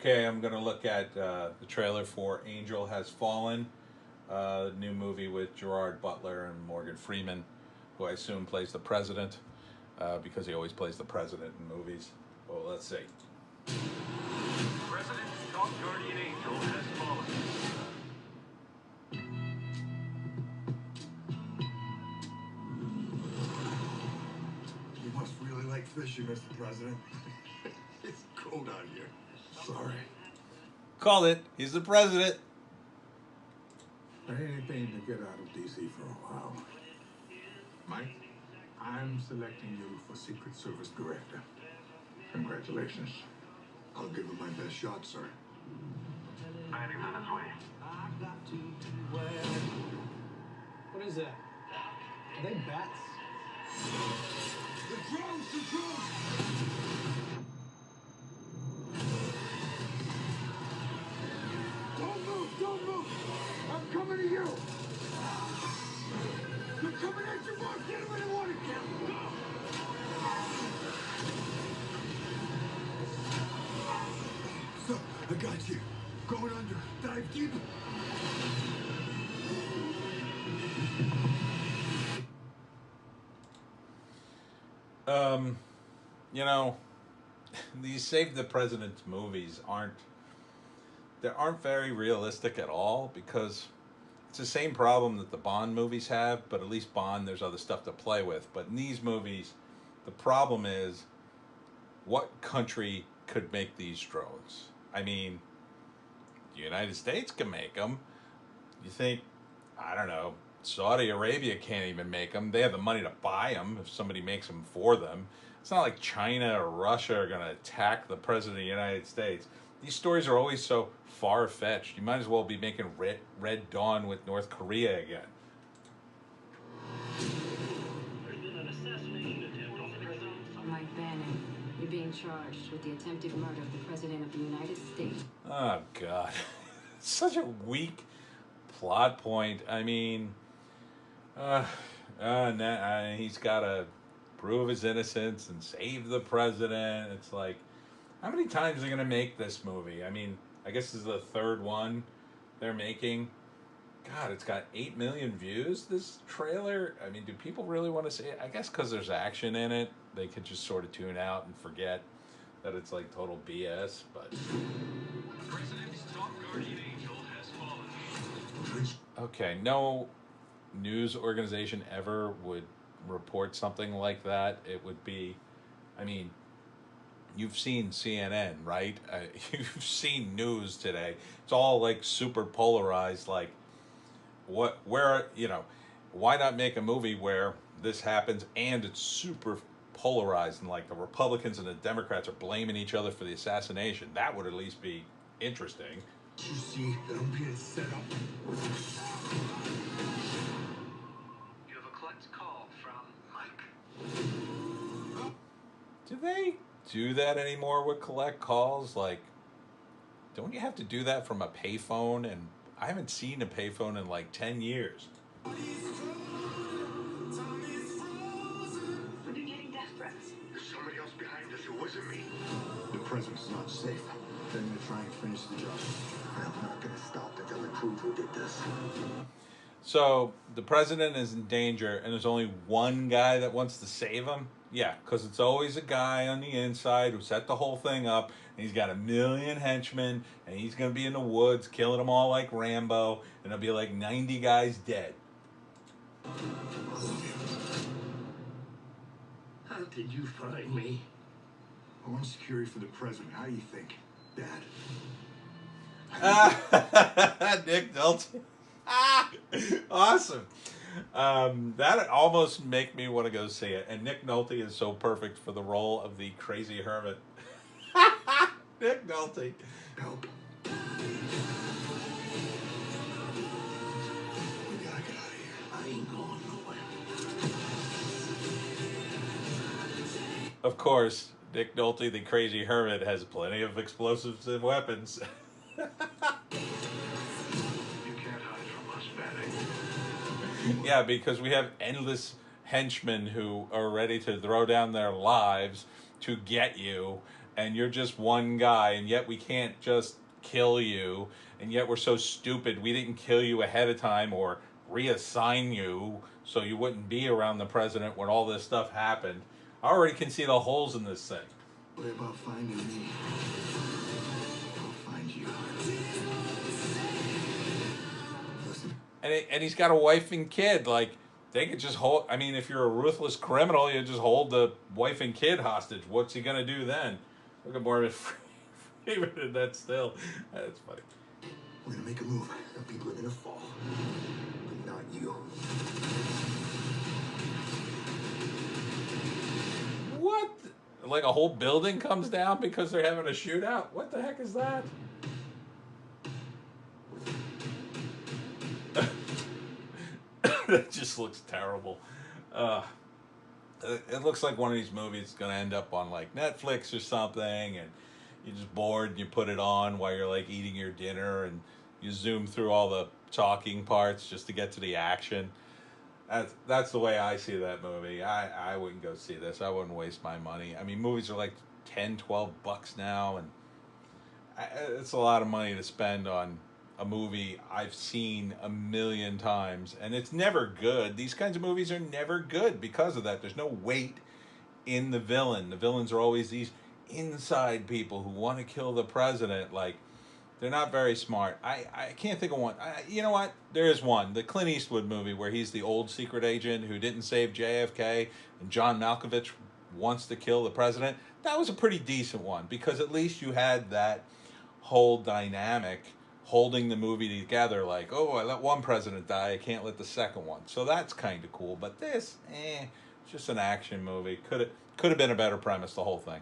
Okay, I'm going to look at the trailer for Angel Has Fallen, new movie with Gerard, Butler, and Morgan Freeman, who I assume plays the president, because he always plays the president in movies. Well, let's see. President's top guardian angel has fallen. You must really like fishing, Mr. President. It's cold out here. Sorry. Called it. He's the president. I ain't anything to get out of D.C. for a while. Mike, I'm selecting you for Secret Service Director. Congratulations. I'll give it my best shot, sir. Batting's on his way. What is that? Are they bats? The drones! The drones! Don't move! Don't move! I'm coming to you! They're coming at you, Mark! Get him in the water! Get him! Go! So, I got you. Going under. Dive deep. You know, these Save the President's movies aren't very realistic at all, because it's the same problem that the Bond movies have, but at least Bond, there's other stuff to play with. But in these movies, the problem is, what country could make these drones? I mean, the United States can make them. You think, I don't know, Saudi Arabia can't even make them. They have the money to buy them if somebody makes them for them. It's not like China or Russia are going to attack the President of the United States. These stories are always so far-fetched. You might as well be making Red Dawn with North Korea again. There's been an assassination attempt on the president. Mike Bannon, you're being charged with the attempted murder of the President of the United States. Oh, God. Such a weak plot point. I mean, he's got to prove his innocence and save the president. It's like, how many times are they going to make this movie? I mean, I guess this is the third one they're making. God, it's got 8 million views, this trailer. I mean, do people really want to see it? I guess because there's action in it, they could just sort of tune out and forget that it's like total BS. But President's top guardian angel has fallen. okay, no news organization ever would report something like that. It would be, I mean, you've seen CNN, right? You've seen news today. It's all like super polarized. Like, why not make a movie where this happens and it's super polarized, and like the Republicans and the Democrats are blaming each other for the assassination? That would at least be interesting. Did you see that I'm being set up? You have a collect call from Mike. Do they do that anymore with collect calls? Like, don't you have to do that from a payphone? And I haven't seen a payphone in like 10 years. What are you getting death threats? There's somebody else behind us. It wasn't me. The president's not safe. They're going to try and finish the job. I'm not going to stop until they prove who did this. So the president is in danger, and there's only one guy that wants to save him? Yeah, because it's always a guy on the inside who set the whole thing up, and he's got 1 million henchmen, and he's going to be in the woods killing them all like Rambo, and there'll be like 90 guys dead. How did you find me? I want security for the president. How do you think, Dad? Nick Nolte. Awesome. That almost make me want to go see it. And Nick Nolte is so perfect for the role of the crazy hermit. Nick Nolte. Help. We gotta get out of here. I ain't going nowhere. Of course, Nick Nolte, the crazy hermit, has plenty of explosives and weapons. You can't hide from us, Batting. Yeah, because we have endless henchmen who are ready to throw down their lives to get you, and you're just one guy, and yet we can't just kill you, and yet we're so stupid we didn't kill you ahead of time or reassign you so you wouldn't be around the president when all this stuff happened. I already can see the holes in this thing. Worry about finding me. I'll find you. Listen. And he's got a wife and kid. Like, they could just hold. I mean, if you're a ruthless criminal, you just hold the wife and kid hostage. What's he gonna do then? Look at Morgan Freeman in that still. That's funny. We're gonna make a move. The people are gonna fall, but not you. What? Like a whole building comes down because they're having a shootout? What the heck is that? That just looks terrible. It looks like one of these movies is going to end up on like Netflix or something, and you're just bored and you put it on while you're like eating your dinner, and you zoom through all the talking parts just to get to the action. That's the way I see that movie. I wouldn't go see this. I wouldn't waste my money. I mean, movies are like $10-12 now, and it's a lot of money to spend on a movie I've seen a million times, and it's never good. These kinds of movies are never good because of that. There's no weight in the villain. The villains are always these inside people who want to kill the president. Like, they're not very smart. I can't think of one. You know what? There is one. The Clint Eastwood movie where he's the old secret agent who didn't save JFK, and John Malkovich wants to kill the president. That was a pretty decent one because at least you had that whole dynamic holding the movie together, like, oh, I let one president die, I can't let the second one. So that's kind of cool. But this, it's just an action movie. Could have been a better premise, the whole thing.